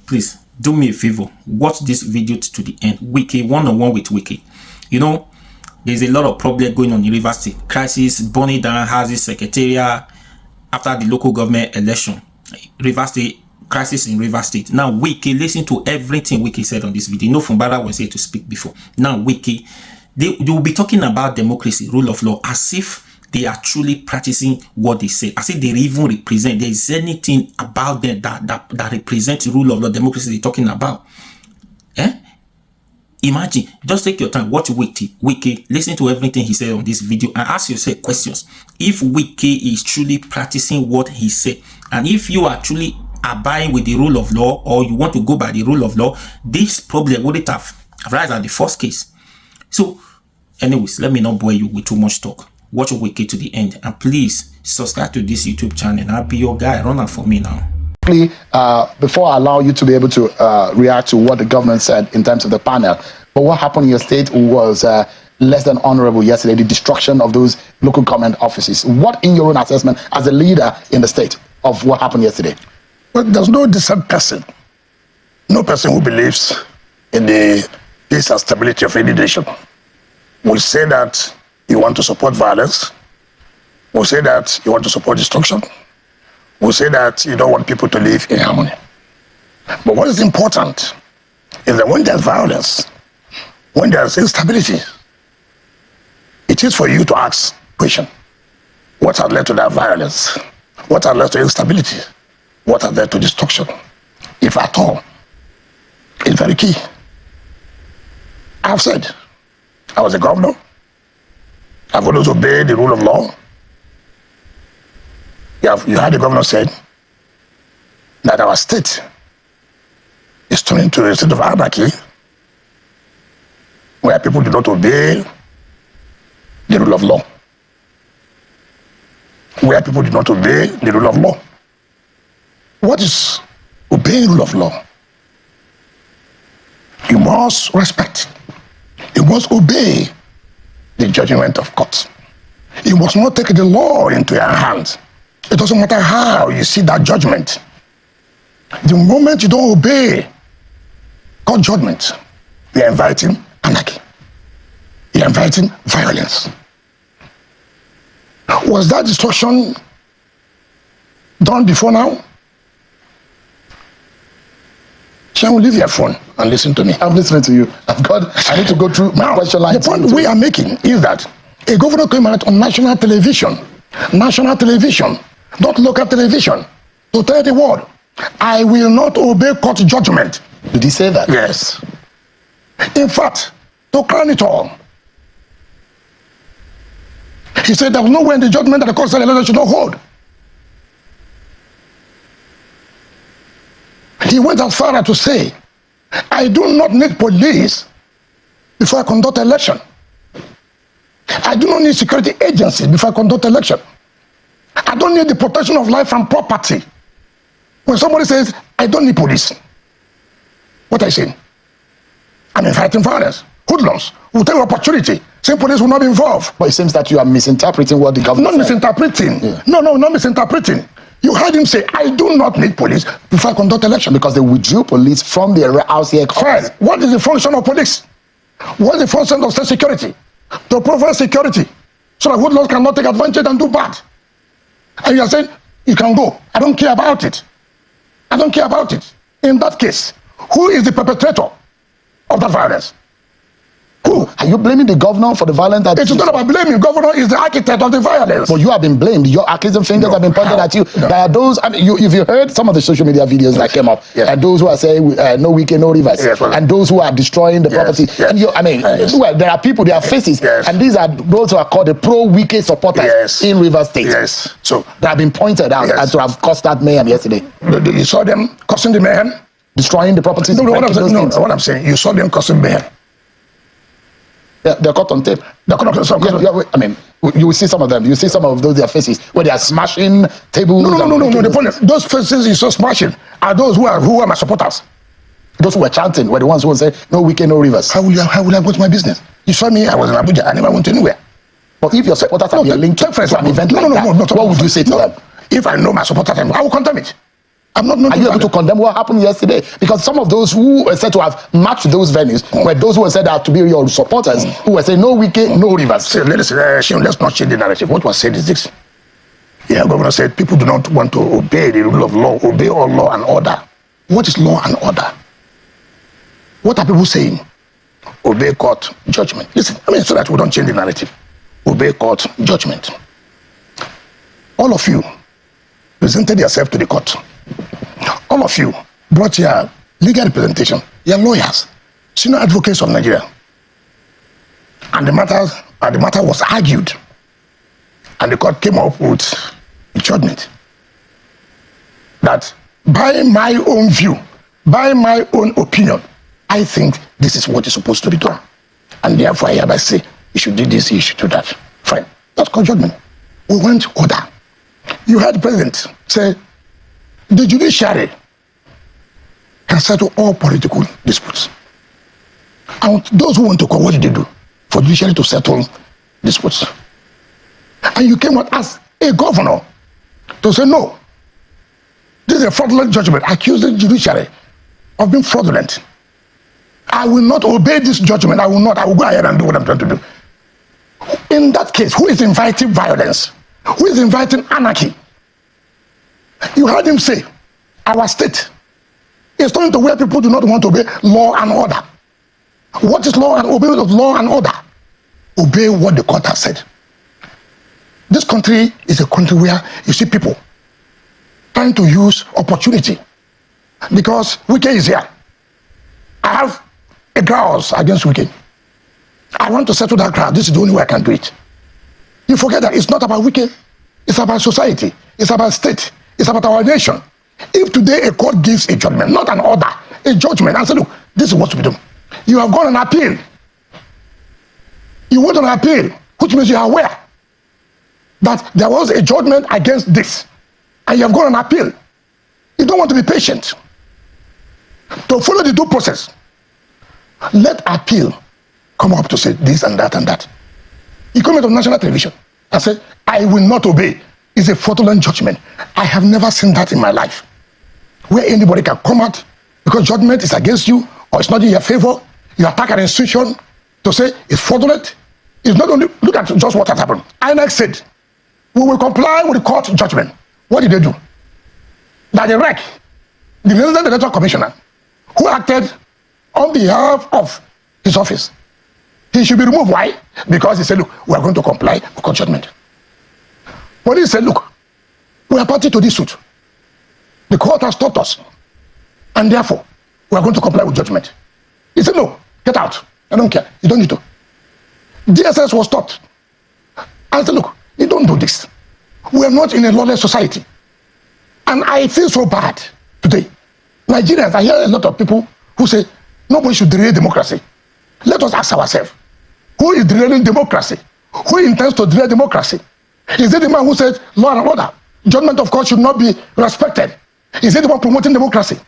please do me a favor. Watch this video to the end. Wike, one-on-one with Wike. You know, there's a lot of problem going on in Rivers State. Crisis, burning down houses, secretariat after the local government election. Rivers State, crisis in Rivers State. Now, Wike, listen to everything Wike said on this video. You know, Fubara was here to speak before. Now, Wike, they will be talking about democracy, rule of law, as if they are truly practicing what they say. As if they even represent. There is anything about them that represents the rule of law, democracy they're talking about. Imagine, just take your time, watch Wike, listen to everything he said on this video and ask yourself questions. If Wike is truly practicing what he said, and if you are truly abiding with the rule of law, or you want to go by the rule of law, this problem wouldn't have arisen at the first case. So, anyways, let me not bore you with too much talk. Watch Wike to the end, and please subscribe to this YouTube channel. I'll be your guy. Run out for me now. Before I allow you to be able to react to what the government said in terms of the panel, but what happened in your state was less than honorable yesterday, the destruction of those local government offices. What, in your own assessment, as a leader in the state, of what happened yesterday? Well, there's no decent person, no person who believes in the peace and stability of any nation will say that you want to support violence, will say that you want to support destruction, will say that you don't want people to live in harmony. But what is important is that when there's violence, when there's instability, it is for you to ask question: what has led to that violence? What has led to instability? What has led to destruction? If at all, it's very key. I've said, I was a governor. I've always obeyed the rule of law. You heard the governor said that our state is turning to a state of anarchy where people do not obey the rule of law. Where people do not obey the rule of law. What is obeying rule of law? You must respect. You must obey the judgment of court. You must not take the law into your hands. It doesn't matter how you see that judgment. The moment you don't obey court judgment, you're inviting anarchy. You're inviting violence. Was that destruction done before now? Shall we leave your phone and listen to me? I'm listening to you. I need to go through my question line. The point we are making is that a governor came out on national television, not local television, to tell the world, I will not obey court judgment. Did he say that? Yes. In fact, to crown it all, he said there was no way in the judgment that the court said the should not hold. He went as far as to say, I do not need police before I conduct election. I do not need security agencies before I conduct election. I don't need the protection of life and property. When somebody says, I don't need police, what are you saying? I'm inviting violence. Hoodlums will take opportunity. Saying police will not be involved. But it seems that you are misinterpreting what the government said. Not misinterpreting. Yeah. No, not misinterpreting. You heard him say, I do not need police before I conduct election. Because they withdrew police from the house here. Fine. What is the function of police? What is the function of state security? To provide security so that hoodlums cannot take advantage and do bad. And you are saying, you can go. I don't care about it. I don't care about it. In that case, who is the perpetrator of that violence? Who? Are you blaming the governor for the violence that... It's not about blaming. Governor is the architect of the violence. But you have been blamed. Your accusing fingers have been pointed at you. There are those, I mean, if you heard some of the social media videos that came up, and those who are saying no Wike, no Rivers, and those who are destroying the property. And you, I mean, there are people, there are faces, and these are those who are called the pro-Wike supporters in Rivers State. So they have been pointed out as to have caused that mayhem yesterday. You saw them causing the mayhem? Destroying the properties? What I'm saying, you saw them causing mayhem. They're caught on tape. I mean, you will see some of them. You see some of those their faces where they are smashing tables. No. The point is, those faces you saw smashing are those who are my supporters. Those who were chanting were the ones who would say, no Wike, no Rivers. How will I go to my business? You saw me, I was in Abuja, I never went anywhere. But if your supporters are linked to an event like that, what would you say to them? If I know my supporters, I will condemn it. I'm not. Are you able to condemn what happened yesterday? Because some of those who were said to have matched those venues were those who were said to be your supporters, who were saying no Wike, no Rivers. So let's not change the narrative. What was said is this. Yeah, governor said people do not want to obey the rule of law, obey all law and order. What is law and order? What are people saying? Obey court judgment. Listen, so that we don't change the narrative. Obey court judgment. All of you presented yourself to the court. All of you brought your legal representation, your lawyers, senior advocates of Nigeria. And the matter was argued. And the court came up with a judgment that by my own view, by my own opinion, I think this is what is supposed to be done. And therefore I hereby say, you should do this, you should do that. Fine. That's called judgment. We want order. You heard the president say, the judiciary can settle all political disputes. And those who want to call, what did they do? For judiciary to settle disputes. And you came out as a governor to say, no, this is a fraudulent judgment, accusing judiciary of being fraudulent. I will not obey this judgment. I will go ahead and do what I'm trying to do. In that case, who is inviting violence? Who is inviting anarchy? You heard him say, our state is turning to where people do not want to obey law and order. What is law and obey law and order? Obey what the court has said. This country is a country where you see people trying to use opportunity because Wike is here. I have a grouse against Wike. I want to settle that ground. This is the only way I can do it. You forget that it's not about Wike. It's about society. It's about state. It's about our nation. If today a court gives a judgment, not an order, a judgment, and say, look, this is what to be done. You have gone on appeal. You went on appeal, which means you are aware that there was a judgment against this, and you have gone on appeal. You don't want to be patient. To follow the due process, let appeal come up to say this and that and that. You come into national television and say, I will not obey. It's a fraudulent judgment. I have never seen that in my life, where anybody can come out because judgment is against you or it's not in your favor. You attack an institution to say it's fraudulent. It's not only, look at just what has happened. INEC said, we will comply with the court judgment. What did they do? That the REC, the Resident Electoral Commissioner, who acted on behalf of his office, he should be removed. Why? Because he said, look, we are going to comply with court judgment. When he said, look, we are party to this suit. The court has stopped us. And therefore, we are going to comply with judgment. He said, no, get out. I don't care. You don't need to. DSS was stopped. I said, look, you don't do this. We are not in a lawless society. And I feel so bad today. Nigerians, I hear a lot of people who say, nobody should derail democracy. Let us ask ourselves, who is derailing democracy? Who intends to derail democracy? Is it the man who said law and order, judgment of court should not be respected? Is it the one promoting democracy?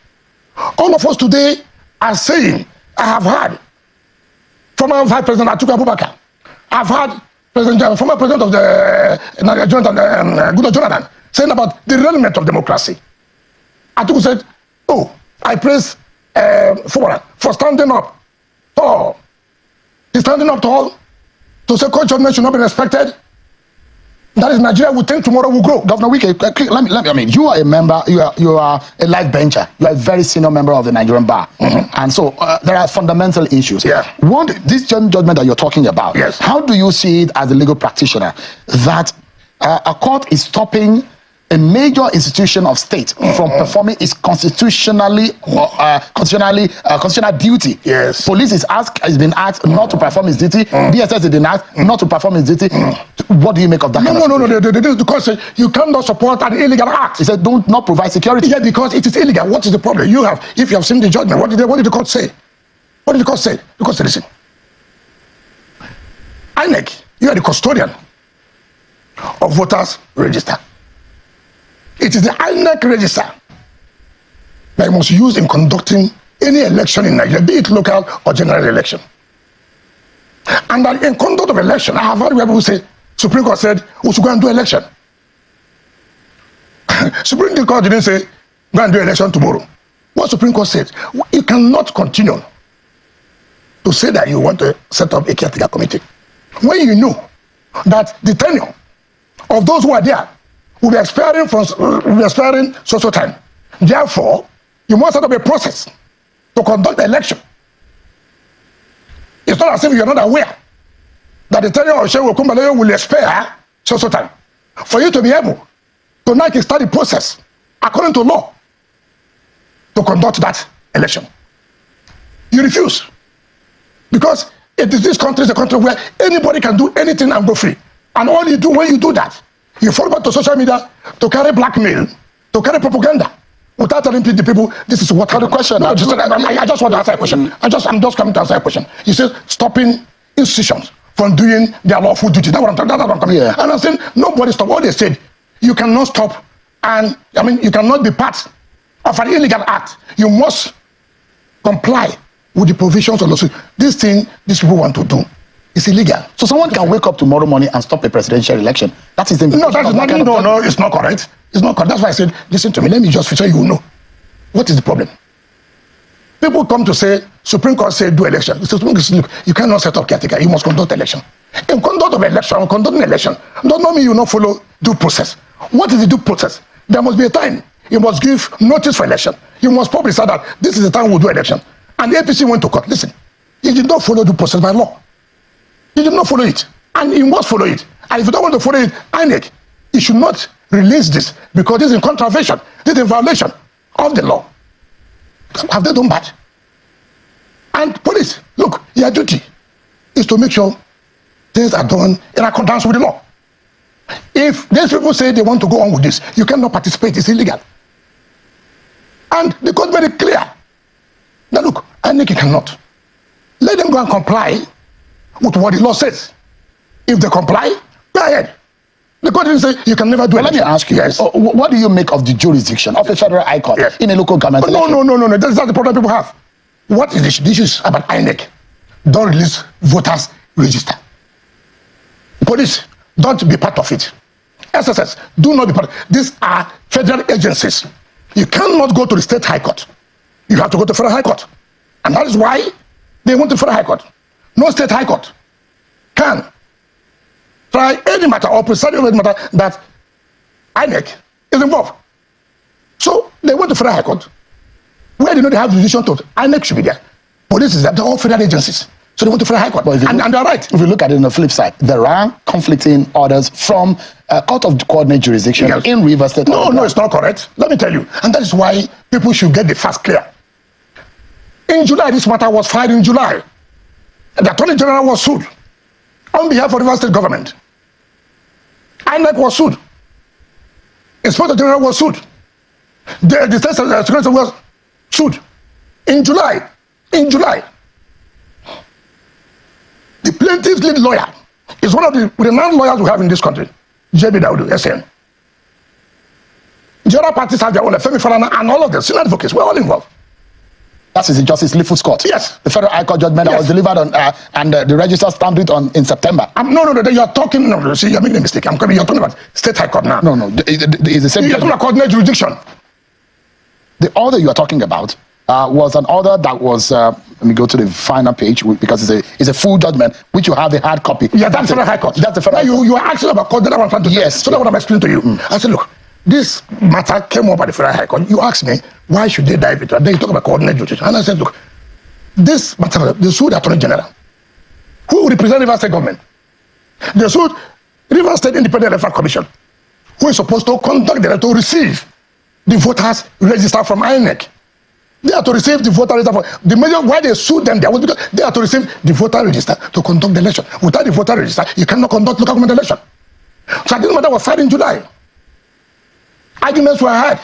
All of us today are saying, I have heard former Vice President Atiku Abubakar, I've heard former President of the Goodluck Jonathan saying about the derailment of democracy. Atiku said, oh, I praise Fubara for standing up tall. He's standing up tall to say court judgment should not be respected. That is, Nigeria will think tomorrow will grow. Governor Wike, let me. I mean, you are a member. You are a life bencher. You are a very senior member of the Nigerian bar, and so there are fundamental issues. Yeah. One, this judgment that you're talking about. Yes. How do you see it as a legal practitioner that a court is stopping a major institution of state from performing its constitutional duty? Yes. Police has been asked not to perform its duty. DSS has been asked not to perform its duty. What do you make of that? No. Because you cannot support an illegal act. He said, not provide security. Yeah, because it is illegal. What is the problem? If you have seen the judgment, what did the court say? What did the court say? The court said, listen, INEC, you are the custodian of voters' register. It is the INEC register that you must use in conducting any election in Nigeria, be it local or general election. And that in conduct of election, I have heard people who say, Supreme Court said, we should go and do election. Supreme Court didn't say, go and do election tomorrow. What Supreme Court said, you cannot continue to say that you want to set up a caretaker committee when you know that the tenure of those who are there will be expiring so time. Therefore, you must set up a process to conduct the election. It's not as if you are not aware that the tenure of Shehu Okumbaloyo will expire so time. For you to be able to now start the process according to law to conduct that election. You refuse. Because this country is a country where anybody can do anything and go free. And all you do when you do that, you fall back to social media to carry blackmail, to carry propaganda, without telling the people this is what. The question. No, I just want to answer a question. I'm just coming to answer a question. You say stopping institutions from doing their lawful duty. That's what I'm coming. Yeah. And I'm saying nobody stop. What they said, you cannot stop, and you cannot be part of an illegal act. You must comply with the provisions of the law. This thing these people want to do is illegal. So someone can wake up tomorrow morning and stop a presidential election. That is the No, that is not. No, it's not correct. It's not correct. That's why I said, listen to me. Let me just so you know what is the problem. People come to say Supreme Court said do election. Supreme Court says, look, you cannot set up caretaker. You must conduct election. In conduct of election, conducting election, does not mean you not follow due process. What is the due process? There must be a time. You must give notice for election. You must publicize that this is the time we'll do election. And the APC went to court. Listen, you did not follow due process by law. You did not follow it. And you must follow it. And if you don't want to follow it, INEC, you should not release this because this is in contravention. This is in violation of the law. Have they done bad? And police, look, your duty is to make sure things are done in accordance with the law. If these people say they want to go on with this, you cannot participate. It's illegal. And the court made it clear. Now look, INEC cannot. Let them go and comply with what the law says. If they comply, go ahead. The court didn't say you can never do it. Let me ask you, yes. What do you make of the jurisdiction of the Federal High Court in a local government election? No. That's not the problem people have. What is the issues about INEC? Don't release voters register. Police, don't be part of it. SSS, do not be part of it. These are federal agencies. You cannot go to the state high court. You have to go to federal high court. And that is why they went to federal high court. No state high court can try any matter or preside over any matter that INEC is involved. So they went to federal high court where they know they have the decision to INEC should be there. Police is that they're all federal agencies. So they went to federal high court. And they're right. If you look at it on the flip side, there are conflicting orders from out of the coordinate jurisdiction in Rivers State. No, it's not correct. Let me tell you. And that is why people should get the facts clear. In July, this matter was filed in July. The Attorney General was sued on behalf of the Rivers State government. INEC was sued. Inspector General was sued. The State Secretary was sued in July. In July. The plaintiff's lead lawyer is one of the renowned lawyers we have in this country, J.B. Daudu, SN. The other parties have their own, Femi Falana and all of them, senior advocates, we're all involved. That is Justice Lifu Scott. Yes. The Federal High Court judgment that was delivered on, and the register stamped it on in September. No, you are talking, see, you're making a mistake. You're talking about State High Court now. No, it's the same. You're talking about coordinate jurisdiction. The order you are talking about was an order that was, let me go to the final page because it's a full judgment, which you have the hard copy. Yeah, that's the Federal High Court. That's the Federal High Court. You are asking about court that I'm trying to Yes. So that's what I'm explaining to you. I said, look, this matter came up at the Federal High Court. You asked me, why should they dive into it? Then you talk about coordinate jurisdiction. And I said, look, this matter, they sued the Attorney General, who represents Rivers State government. They sued Rivers State Independent Electoral Commission, who is supposed to conduct the to receive the voters register from INEC. They are to receive the voter register. The major why they sued them there was because they are to receive the voter register to conduct the election. Without the voter register, you cannot conduct local government election. So this matter was filed in July. Arguments were heard,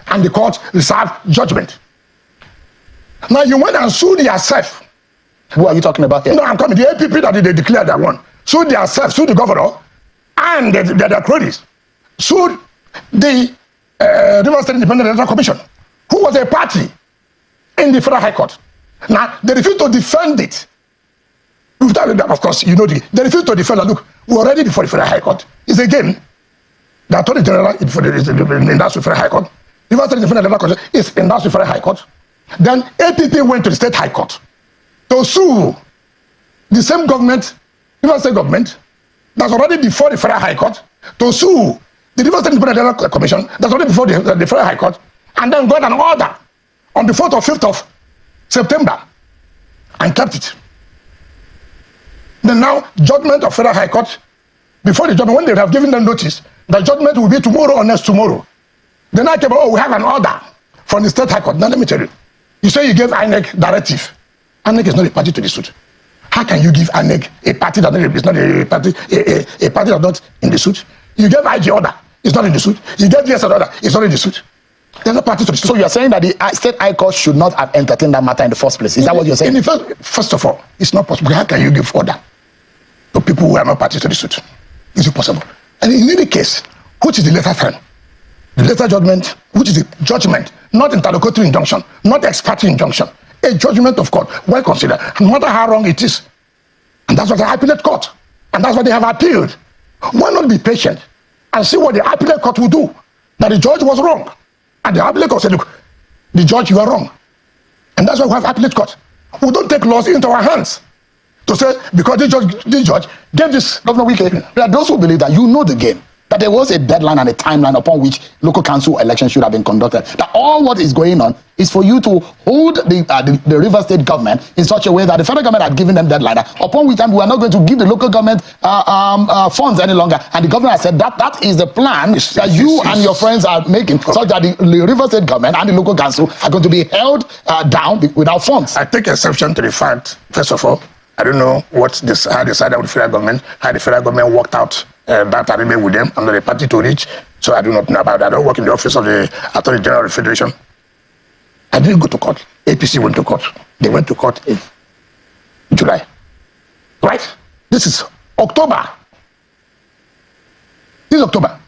and the court reserved judgment. Now you went and sued yourself. Who are you talking about here? No, I'm coming. The APP that they declared that one sued themselves, sued the governor, and their cronies, sued the Rivers State Independent Electoral Commission, who was a party in the Federal High Court. Now they refused to defend it. Of course, you know they refused to defend it. Look, we're already before the Federal High Court. It's a game. The Attorney General in that Federal High Court Rivers State Independent Electoral Commission is in that Federal High Court. Then APP went to the State High Court to sue the same government, Rivers State government, that's already before the Federal High Court, to sue the Rivers State Independent Electoral Commission, that's already before the Federal High Court, and then got an order on the 4th or 5th of September and kept it. Then now, judgment of Federal High Court, before the judgment, when they have given them notice, the judgment will be tomorrow or next tomorrow. Then I came, oh, we have an order from the State High Court. Now let me tell you, you say you gave INEC directive. INEC is not a party to the suit. How can you give INEC a party that is not a party, a party that's not in the suit? You gave IG order, it's not in the suit. You gave DSS order, it's not in the suit. They're not party to the suit. So you're saying that the State High Court should not have entertained that matter in the first place? Is that what you're saying? First of all, it's not possible. How can you give order to people who are not parties to the suit? Is it possible? And in any case, which is the later time? The later judgment, which is the judgment, not interlocutory injunction, not ex parte injunction, a judgment of court, well considered, no matter how wrong it is. And that's what the appellate court, and that's what they have appealed. Why not be patient and see what the appellate court will do? That the judge was wrong. And the appellate court said, look, the judge, you are wrong. And that's why we have appellate court. We don't take laws into our hands to say, because this judge gave this. Governor Wike, there are those who believe that you know the game, that there was a deadline and a timeline upon which local council elections should have been conducted, that all what is going on is for you to hold the River State government in such a way that the federal government had given them deadline, upon which time we are not going to give the local government funds any longer. And the governor has said that is the plan that you and your friends are making, such that the River State government and the local council are going to be held down without funds. I take exception to the fact, first of all, I don't know how they decided with the federal government, how the federal government worked out that agreement with them. I'm not a party to reach, so I do not know about that. I don't work in the office of the Attorney General of the Federation. I didn't go to court. APC went to court. They went to court in July. Right? This is October. This is October.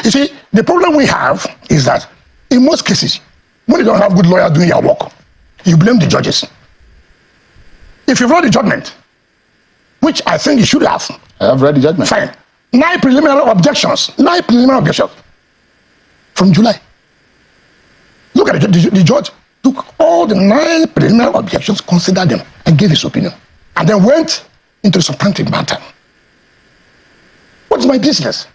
You see, the problem we have is that in most cases, when you don't have good lawyers doing your work, you blame the judges. If you've read the judgment, which I think you should have. I have read the judgment. Fine. 9 preliminary objections. 9 preliminary objections from July. Look at it. The judge took all the 9 preliminary objections, considered them, and gave his opinion. And then went into the substantive matter. What is my business?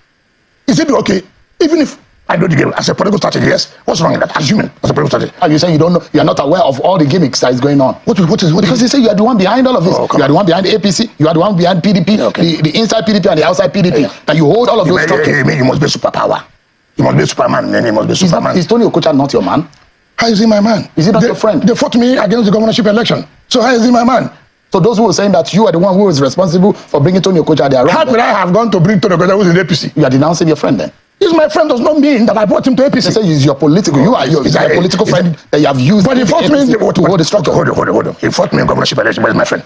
Is it okay, even if I know the game as a political strategy? Yes. What's wrong in that? Assuming as a political strategy. Are you saying you don't know? You are not aware of all the gimmicks that is going on? What is because you say you are the one behind all of this. Oh, you are the one behind APC. You are the one behind PDP. Okay. The inside PDP and the outside PDP. That you hold all of those structures. You must be superpower. You must be Superman. Then you must be Superman. Is Tony Okocha not your man? How is he my man? Is he not your friend? They fought me against the governorship election. So how is he my man? So those who are saying that you are the one who is responsible for bringing Tony Okocha, they are wrong. How could I have gone to bring Tony Okocha who's in APC? You are denouncing your friend then? He's my friend, does not mean that I brought him to APC. They say he's your political. You are your political friend that you have used. But he fought me to hold the structure. Hold on. He fought me in governorship election. Where's my friend?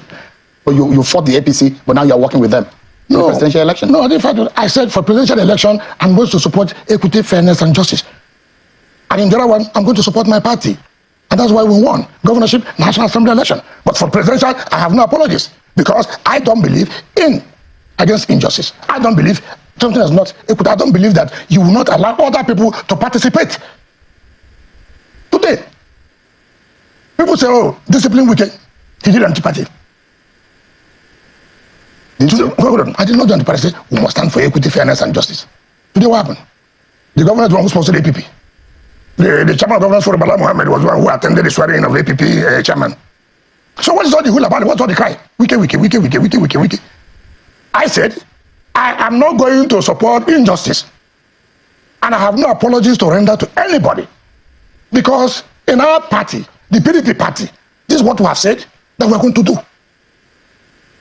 So you fought the APC, but now you are working with them. No. The presidential election? No, I didn't fight. I said for presidential election, I'm going to support equity, fairness, and justice. And in the other one, I'm going to support my party. And that's why we won governorship, National Assembly election. But for presidential, I have no apologies because I don't believe in against injustice. I don't believe something is not equity. I don't believe that you will not allow other people to participate. Today, people say, oh, discipline wicked. He did anti-party. Hold on. I did not do anti-party. We must stand for equity, fairness, and justice. Today, what happened? The governor is the one who sponsored APP. The chairman of governance for Bala Mohammed was the one who attended the swearing of APP chairman. So what is all the hula about? What's all the cry? Wiki. I said, I am not going to support injustice. And I have no apologies to render to anybody. Because in our party, the PDP party, this is what we have said that we are going to do.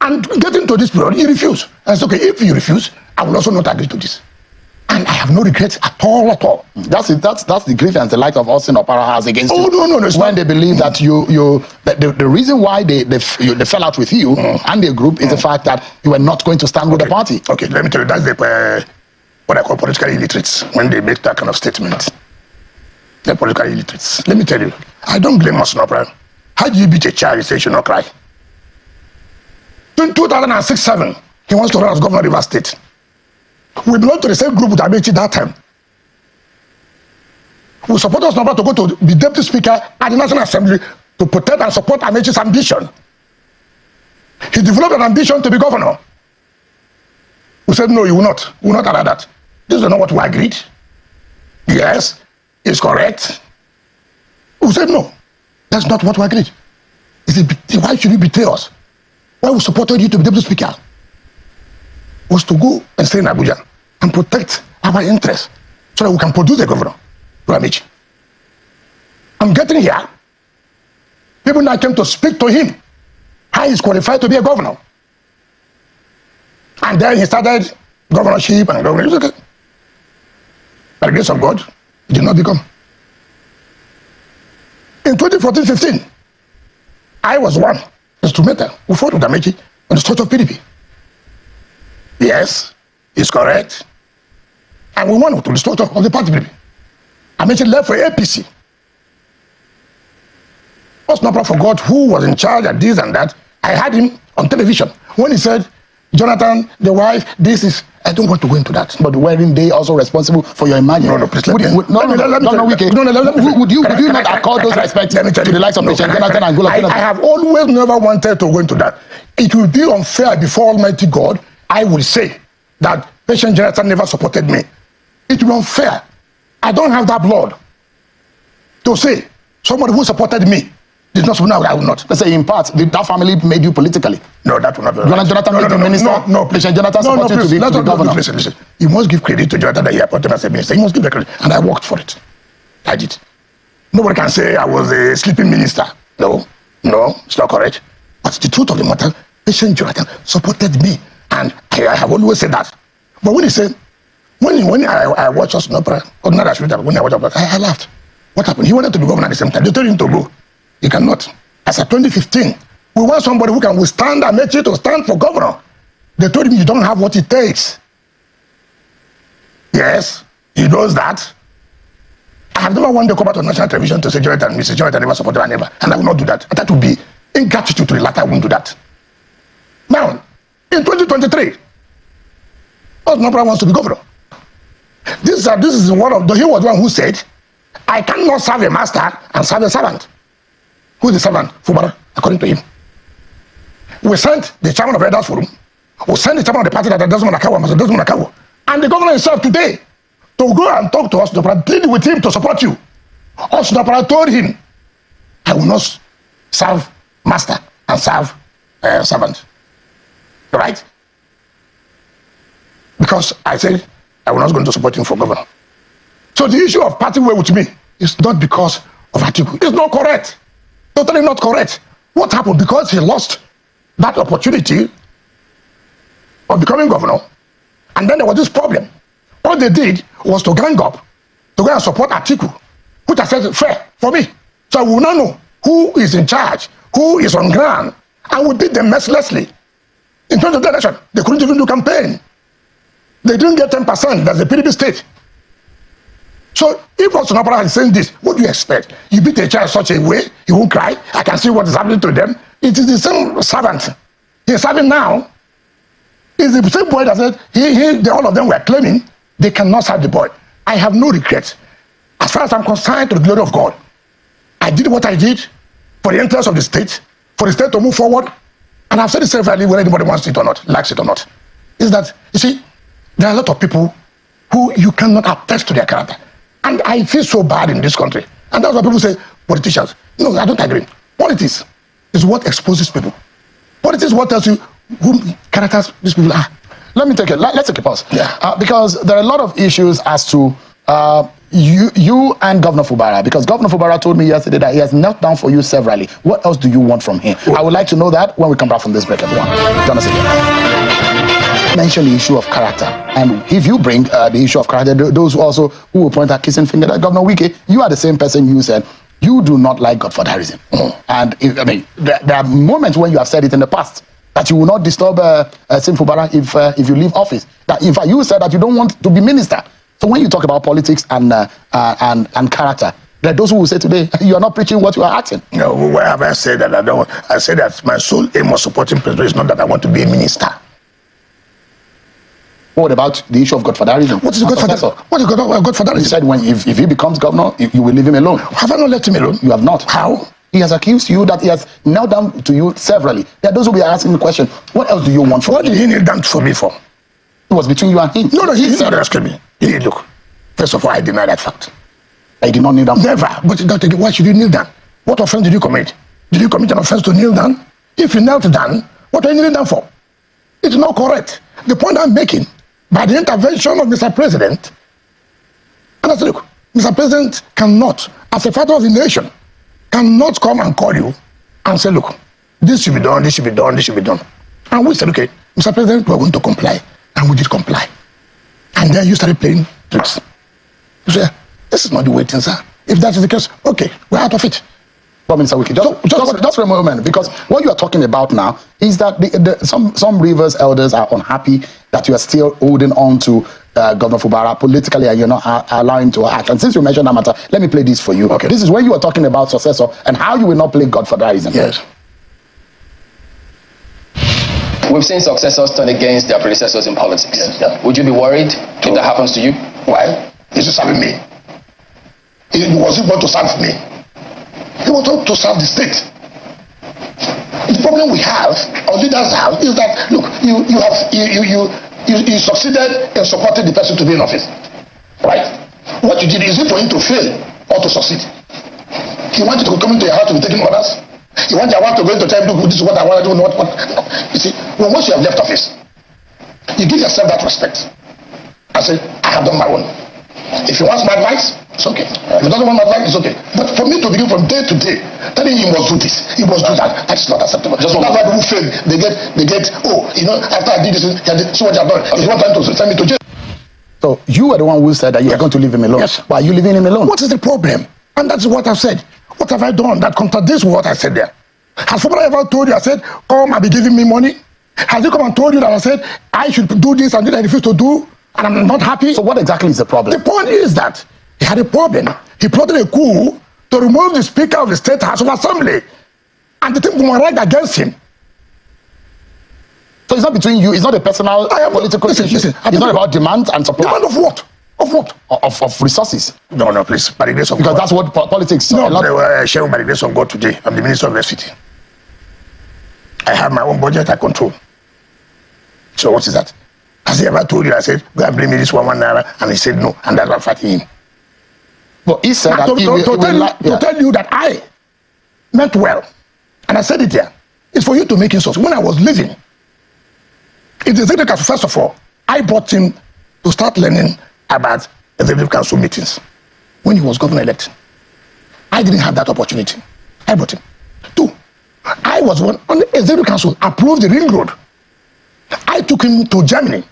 And getting to this period, he refused. And I said, okay, if you refuse, I will also not agree to this. And I have no regrets at all. That's it. That's the grievance the like of Austin Opara has against you. No. When they believe that the reason why they fell out with you and their group is the fact that you were not going to stand with the party. Okay, let me tell you, that's what I call political illiterates when they make that kind of statement. They're political illiterates. Let me tell you, I don't blame Austin Opara. How do you beat a child and say you should not cry? In 2006-07, he wants to run as governor of Rivers State. We belong to the same group with Amechi that time. will support us to go to be deputy speaker at the National Assembly to protect and support Amechi's ambition. He developed an ambition to be governor. We said, no, you will not. We will not allow that. This is not what we agreed. Yes, it's correct. We said, no, that's not what we agreed. Why should you betray us? Why we supported you to be deputy speaker? Was to go and stay in Abuja and protect our interests so that we can produce a governor, Amechi. I'm getting here. People now came to speak to him. How he's qualified to be a governor. And then he started governorship and governorship. Okay. By the grace of God, he did not become. In 2014-15, I was one instrumental who fought with Amechi on the structure of PDP. Yes, it's correct. And we won to the structure of the party PDP. Amechi left for APC. Was not forgot who was in charge of this and that. I had him on television when he said, Jonathan, the wife, this is, I don't want to go into that. But weren't they also responsible for your imaginary? No, please let me. Would you not accord those respects to the likes of President Jonathan and Goodluck? I have always never wanted to go into that. It will be unfair before Almighty God. I will say that President Jonathan never supported me. It will be unfair. I don't have that blood to say somebody who supported me did not support me. I will not. Let's say in part, that family made you politically. No, that will not be right. Jonathan made you minister. No, President Jonathan supported you to be governor. Listen. You must give credit to Jonathan that he appointed as a minister. You must give the credit. And I worked for it. I did. Nobody can say I was a sleeping minister. No, it's not correct. But the truth of the matter, President Jonathan supported me. And I have always said that. But when he said, when I watched us in opera, when I watched opera, I laughed. What happened? He wanted to be governor at the same time. They told him to go. He cannot. As of 2015, we want somebody who can withstand Amechi to stand for governor. They told him you don't have what it takes. Yes, he knows that. I have never wanted to come out on national television to say Mr. Jonathan never supported my neighbor, and I will not do that. That would be ingratitude to the latter. I won't do that. Now, in 2023, Osnopra wants to be governor. This is one of he was the one who said, I cannot serve a master and serve a servant. Who is the servant? Fubara, according to him. We sent the chairman of Elders Forum. We sent the chairman of the party that doesn't want to cover. And the governor himself today to go and talk to Osnopra, plead with him to support you. Osnopra told him, I will not serve master and serve servant. Right? Because I said I was not going to support him for governor. So the issue of parting way with me is not because of Atiku. It's not correct. Totally not correct. What happened? Because he lost that opportunity of becoming governor, and then there was this problem. All they did was to gang up, to go and support Atiku, which I said fair for me. So I will now know who is in charge, who is on ground, and we beat them mercilessly. In terms of the election, they couldn't even do campaign. They didn't get 10%. That's the PDP state. So if Osnopra is saying this, what do you expect? You beat a child such a way, he won't cry. I can see what is happening to them. It is the same servant. He's serving now. It's the same boy that said all of them were claiming they cannot serve the boy. I have no regret. As far as I'm concerned, to the glory of God, I did what I did for the interest of the state, for the state to move forward. And I've said it severally, whether anybody wants it or not, likes it or not, is that, you see, there are a lot of people who you cannot attest to their character. And I feel so bad in this country. And that's why people say, politicians. No, I don't agree. Politics is what exposes people. Politics is what tells you who characters these people are. Let's take a pause. Yeah. Because there are a lot of issues as to you and Governor Fubara. Because Governor Fubara told me yesterday that he has knelt down for you severally. What else do you want from him? I would like to know that when we come back from this break, everyone. Join us again. Mention the issue of character, and if you bring the issue of character, those who will point at kissing finger at Governor Wike, you are the same person you said you do not like godfatherism. And there are moments when you have said it in the past that you will not disturb Sim Fubara if you leave office. That in fact you said that you don't want to be minister. So when you talk about politics and character, there are those who will say today you are not preaching what you are acting. No, why have I said that? I said that my sole aim of supporting president is not that I want to be a minister. What about the issue of godfatherism? What is godfatherism? What is godfatherism? He said if he becomes governor, you will leave him alone. Have I not left him alone? You have not. How? He has accused you that he has knelt down to you severally. There are those who will be asking the question, what else do you want from What me? did he kneel down for me for? It was between you and him. No, he did not ask me. He did. Look, first of all, I deny that fact. I did not kneel down. Never. But why should you kneel down? What offense did you commit? Did you commit an offense to kneel down? If you knelt down, what are you kneeling down for? It's not correct. The point I'm making, by the intervention of Mr. President, and I said, look, Mr. President cannot, as a father of the nation, cannot come and call you and say, look, this should be done, this should be done, this should be done. And we said, okay, Mr. President, we're going to comply. And we did comply. And then you started playing tricks. You say, this is not the way things are. If that is the case, okay, we're out of it. But Mr. Wike, just for a moment, because what you are talking about now is that some Rivers elders are unhappy that you are still holding on to Governor Fubara politically and you're not allowing him to act. And since you mentioned that matter, let me play this for you. Okay. This is when you are talking about successor and how you will not play godfatherism. Yes. We've seen successors turn against their predecessors in politics. Yes, yeah. Would you be worried if that happens to you? Why? He's serving me. Was he going to serve me? He wanted to serve the state. The problem we have, or leaders have, is that look, you succeeded in supporting the person to be in office, right? What you did is it for him to fail or to succeed. He wanted to come into your house to be taking orders. He wanted your wife to go into time, look, this is what I want to do, what. No. You see, once you have left office, you give yourself that respect. I say, I have done my own. If you want my advice, it's okay. If you don't want my advice, it's okay. But for me to begin from day to day, telling you must do this, you must do that, that's not acceptable. That's why people fail. They get, oh, you know, after I did this, so what I've done, it's not time to send me to jail. So you are the one who said that you are going to leave him alone. Yes. Why are you leaving him alone? What is the problem? And that's what I've said. What have I done that contradicts what I said there? Has somebody ever told you, I said, come and be giving me money? Has he come and told you that I said, I should do this and this I refuse to do, and I'm not happy? So what exactly is the problem? The point is that he had a problem. He plotted a coup to remove the Speaker of the State House of Assembly. And the thing were right against him. So it's not between you, it's not a personal political issue. Listen, it's not about demand and supply. Demand of what? Of what? Of resources. No, please. By the grace of because God. That's what politics. No, sharing by the grace of God today. I'm the Minister of the City. I have my own budget I control. So what is that? Has he ever told you, I said, go and bring me this one naira, and he said no, and that's why I'm fighting him. But he said now, that to tell you that I meant well, and I said it here, is for you to make insults. When I was leaving, in the executive council, first of all, I brought him to start learning about executive council meetings when he was governor-elect. I didn't have that opportunity. I brought him. 2, I was one on the executive council approved the ring road. I took him to Germany,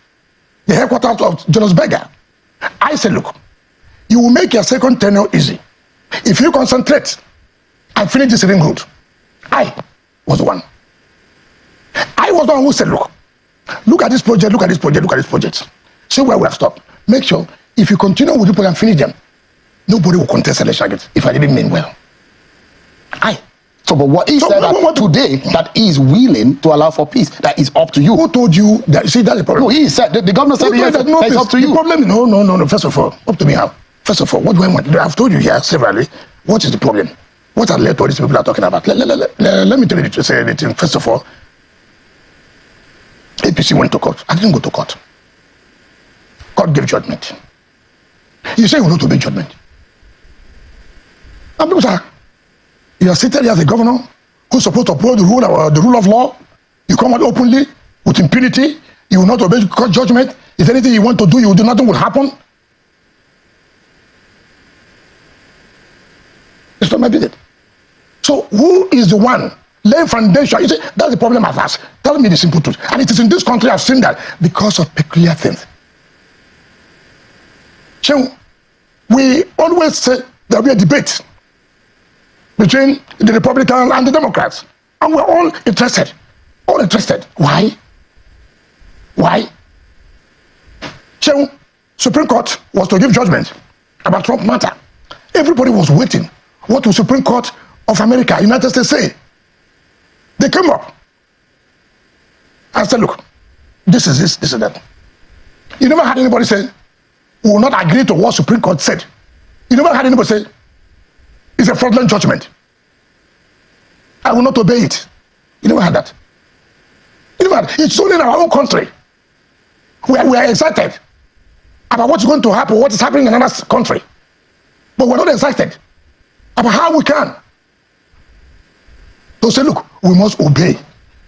the headquarters of Julius Berger. I said, look, you will make your second tenure easy if you concentrate and finish this ring road. I was the one. I was the one who said, look at this project, look at this project, look at this project. See where we have stopped. Make sure if you continue with the program, finish them, nobody will contest election against if I didn't mean well. So, but what he said that today that he is willing to allow for peace, that is up to you. Who told you that? See, that's the problem. No, he said the governor said yes, that, no, it's up to you. The problem, no. First of all, up to me how? First of all, what do I want? I've told you here severally. What is the problem? What has led to all these people are talking about? Let me tell you the thing. First of all, APC went to court. I didn't go to court. Court gave judgment. You say you will not obey judgment. And people say, you are seated here as a governor who's supposed to uphold the rule of law. You come out openly with impunity. You will not obey court judgment. If anything you want to do, you will do, nothing will happen. It's not my business. So who is the one laying foundation? You see, that's the problem I've asked. Tell me the simple truth. And it is in this country I've seen that because of peculiar things. So we always say there will be a debate between the Republicans and the Democrats. And we're all interested. All interested. Why? So Supreme Court was to give judgment about Trump matter. Everybody was waiting. What will Supreme Court of America, United States say? They came up and said, look, this is this, this is that. You never had anybody say, we will not agree to what Supreme Court said. You never had anybody say, it's a fraudulent judgment. I will not obey it. You never had that. You never had. It's only in our own country. We are excited about what's going to happen, what is happening in another country. But we're not excited about how we can. So say, look, we must obey.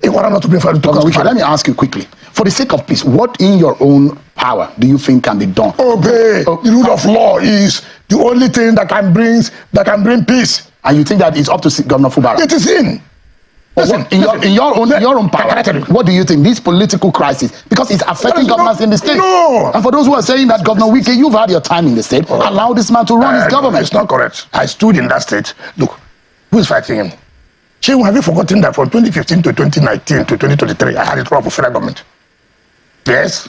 In order not to bring fire to let me ask you quickly. For the sake of peace, what in your own power do you think can be done? Obey. The rule of law is the only thing that can bring peace. And you think that it's up to Governor Fubara? It is in. Listen, in your own power, what do you think? This political crisis, because it's affecting governments in the state. No. And for those who are saying that, Governor Wike, you've had your time in the state. Allow this man to run his government. It's not correct. I stood in that state. Look, who is fighting him? Shehu, have you forgotten that from 2015 to 2019 to 2023, I had a trouble with federal government? Yes.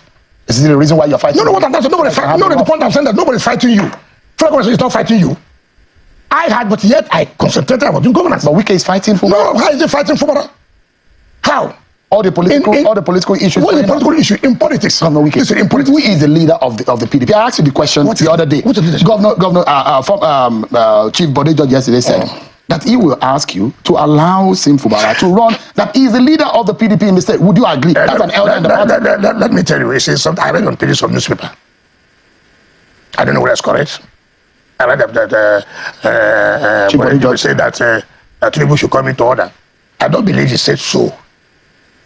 Is this the reason why you're fighting? No, what I'm saying, nobody's fighting. No, the point I'm saying that nobody's fighting you. Federal government is not fighting you. I had, but yet I concentrated about doing governance. But Wike is fighting Fubara. No, how is he fighting Fubara? How? All the political issues. What is the political issue in politics? Governor Wike. Listen, in politics. Who is the leader of the PDP? I asked you the question the other day. What's the leader? Chief Bode George yesterday said that he will ask you to allow Sim Fubara to run, that he is the leader of the PDP in the state. Would you agree? That's an elder in the party. Let me tell you, it's something I read on pages of newspaper. I don't know whether it's correct. I read that Bode George said that Tinubu should come into order. I don't believe he said so.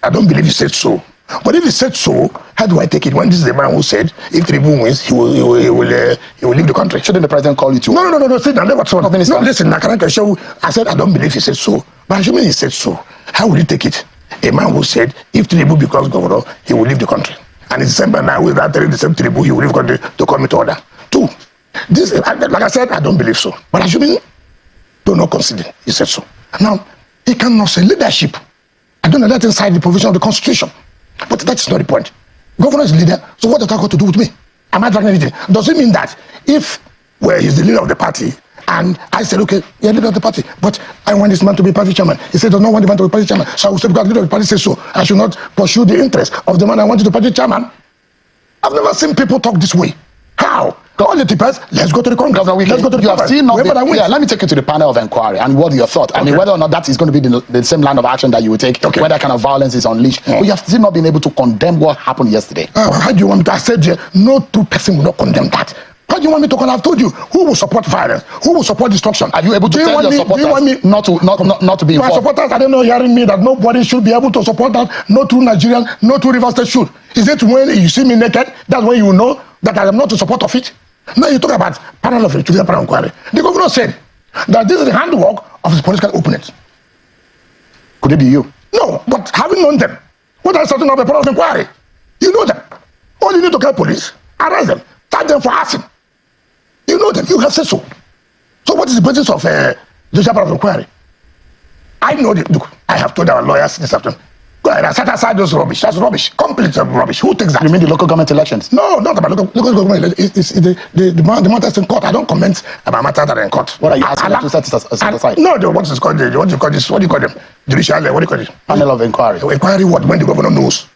But if he said so, how do I take it when this is the man who said if Tinubu wins, he will leave the country? Shouldn't the president call you to? No. Sit down. Never told. No, listen. I said I don't believe he said so, but assuming he said so, how will you take it? A man who said if Tinubu becomes governor, he will leave the country, and in December now, without telling the same Tinubu, he will leave the country to come into order. Two, this, like I said, I don't believe so, but assuming do not consider he said so. Now he cannot say leadership. I don't know that inside the provision of the Constitution. But that's not the point. Governor is leader, so what does that got to do with me? Am I dragging anything? Does it mean that if he's the leader of the party, and I said, okay, you're leader of the party, but I want this man to be party chairman. He said, does not want the man to be party chairman. So I will say, because the leader of the party says so, I should not pursue the interest of the man I want to be party chairman. I've never seen people talk this way. How? All the tippers, let's go to the Congress. Let's go to the Congress. Let me take you to the panel of inquiry and what your thought. I mean, whether or not that is going to be the same line of action that you will take, where that kind of violence is unleashed. But you have still not been able to condemn what happened yesterday. How do you want me to? I said, no two person will not condemn that. How do you want me to condemn? I've told you who will support violence, who will support destruction. Are you able to tell your supporters not to be involved? My supporters, I don't know, hearing me that nobody should be able to support that. No two Nigerians, no two Rivers State should. Is it when you see me naked, that's when you know that I am not in support of it? Now you talk about panel of inquiry. The governor said that this is the handwork of his political opponents. Could it be you? No, but having known them, what are starting up a panel of inquiry? You know them. All you need to get police, arrest them, charge them for arson. You know them. You have said so. So what is the basis of the panel of inquiry? I know that. Look, I have told our lawyers this afternoon. Go ahead and set aside those rubbish. That's rubbish. Complete rubbish. Who takes that? You mean the local government elections? No, not about local government. It's the matters in court. I don't comment about matters that are in court. What are you asking to set aside? No, what is called? What do you call this? What do you call them? Judicial. What do you call it? Panel of inquiry. Inquiry what? When the governor knows.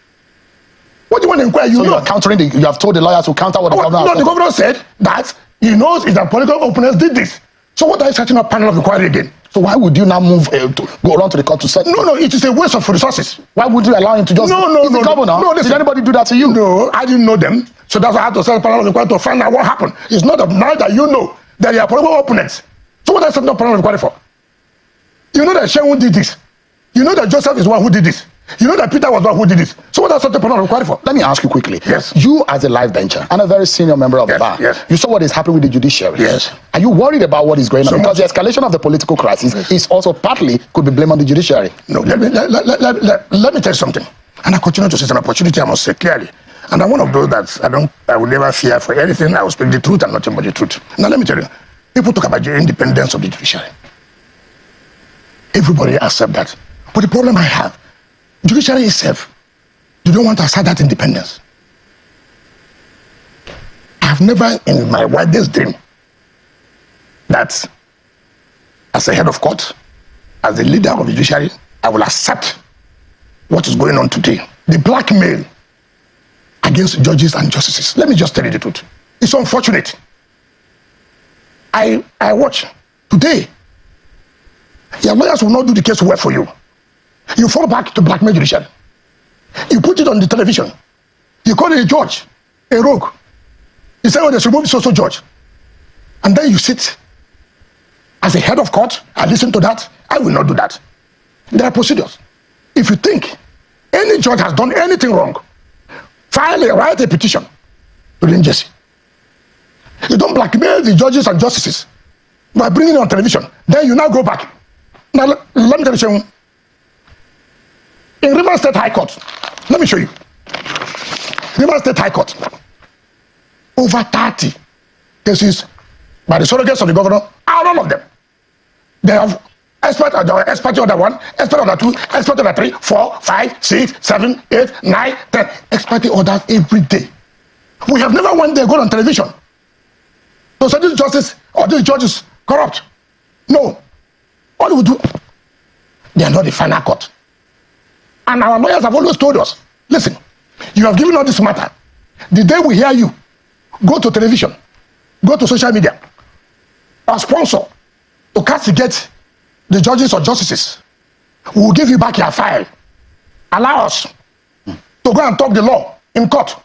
What do you want to inquire? You are countering you have told the lawyers to counter what the governor. No, the governor said that he knows is that political opponents did this. So what are you setting up panel of inquiry again? So why would you now move to go around to the court to set? No, it is a waste of resources. Why would you allow him to just? No, governor. No, did anybody do that to you? No, I didn't know them. So that's why I had to set a panel of inquiry to find out what happened. It's not now that you know that they are political opponents. So what are you setting up panel of inquiry for? You know that Shehu did this. You know that Joseph is the one who did this. You know that Peter was the one who did this. So what are you setting up panel of inquiry for? Let me ask you quickly. Yes. You as a life bencher and a very senior member of the bar. Yes. You saw what is happening with the judiciary. Yes. Are you worried about what is going on? Because the escalation of the political crisis is also partly could be blamed on the judiciary. No, let me tell you something. And I continue to say it's an opportunity, I must say clearly. And I'm one of those that I will never fear for anything. I will speak the truth and nothing but the truth. Now let me tell you, people talk about the independence of the judiciary. Everybody accept that. But the problem I have, judiciary itself, they don't want to accept that independence. I have never in my wildest dream that as a head of court, as the leader of the judiciary, I will accept what is going on today. The blackmail against judges and justices. Let me just tell you the truth. It's unfortunate. I watch today. Your lawyers will not do the case well for you. You fall back to blackmail judiciary. You put it on the television. You call it a judge, a rogue. You say, oh, they should remove so judge. And then you sit as a head of court and listen to that. I will not do that. There are procedures. If you think any judge has done anything wrong, write a petition to the NJC. You don't blackmail the judges and justices by bringing it on television. Then you now go back. Now, let me tell you something. In Rivers State High Court, let me show you. Rivers State High Court, over 30 cases by the surrogates of the governor, all of them. They have expert on that one, expert on that two, expert on that 3, 4, 5, 6, 7, 8, 9, 10. Expert orders every day. We have never went there, go on television. So say this justice or this judge is corrupt. No. All we do, they are not the final court. And our lawyers have always told us, listen, you have given us this matter. The day we hear you, go to television, go to social media, our sponsor to castigate the judges or justices. We will give you back your file. Allow us to go and talk the law in court.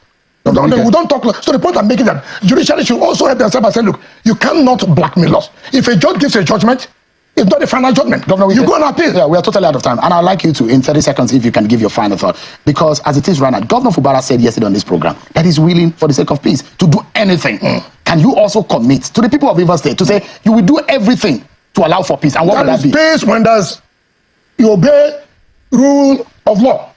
We don't talk law. So the point I'm making that judiciary should also help themselves and say, look, you cannot blackmail us. If a judge gives a judgment, it's not a final judgment. Governor, you go and appeal. Yeah, we are totally out of time. And I'd like you to, in 30 seconds, if you can give your final thought. Because as it is right now, Governor Fubara said yesterday on this program that he's willing, for the sake of peace, to do anything. Can you also commit to the people of Rivers State to say you will do everything to allow for peace? And what would that be? Peace when you obey rule of law.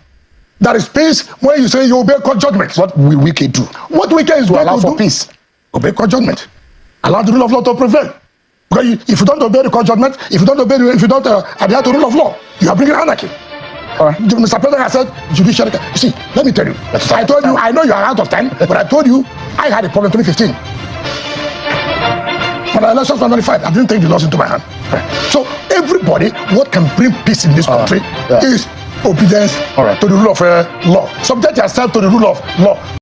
That is peace when you say you obey court judgment. What will Wike do? What Wike is to allow for peace? Obey court judgment. Allow the rule of law to prevail. Because if you don't obey the court judgment, if you don't adhere to the rule of law, you are bringing anarchy. All right. Mr. President has said judiciary. You see, let me tell you. I told you, I know you are out of time, but I told you I had a problem in 2015. When the elections were nullified, I didn't take the laws into my hand. So everybody, what can bring peace in this country is obedience to the rule of law. Subject yourself to the rule of law.